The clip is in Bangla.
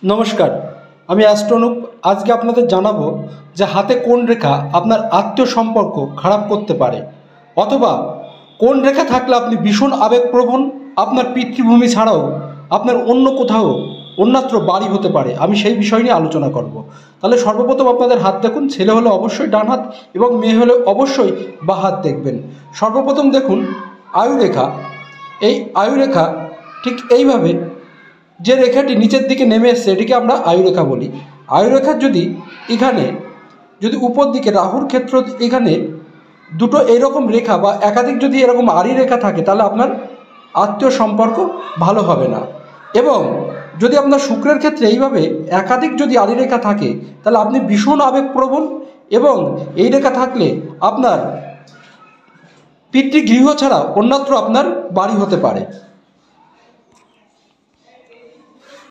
নমস্কার, আমি অ্যাস্ট্রোনুপ। আজকে আপনাদের জানাবো যে হাতে কোন রেখা আপনার আত্মীয় সম্পর্ক খারাপ করতে পারে, অথবা কোন রেখা থাকলে আপনি ভীষণ আবেগপ্রবণ, আপনার পিতৃভূমি ছাড়াও আপনার অন্য কোথাও অন্যত্র বাড়ি হতে পারে। আমি সেই বিষয় নিয়ে আলোচনা করব। তাহলে সর্বপ্রথম আপনাদের হাত দেখুন। ছেলে হলে অবশ্যই ডান হাত এবং মেয়ে হলে অবশ্যই বাঁ হাত দেখবেন। সর্বপ্রথম দেখুন আয়ুরেখা। এই আয়ুরেখা ঠিক এইভাবে যে রেখাটি নিচের দিকে নেমে এসছে এটিকে আমরা আয়ুরেখা বলি। আয়ুরেখার যদি উপর দিকে রাহুর ক্ষেত্র এখানে দুটো এরকম রেখা বা একাধিক যদি এরকম আড়ি রেখা থাকে তাহলে আপনার আত্মীয় সম্পর্ক ভালো হবে না। এবং যদি আপনার শুক্রের ক্ষেত্রে এইভাবে একাধিক যদি আড়ি রেখা থাকে তাহলে আপনি ভীষণ আবেগপ্রবণ, এবং এই রেখা থাকলে আপনার পিতৃগৃহ ছাড়া অন্যত্র আপনার বাড়ি হতে পারে।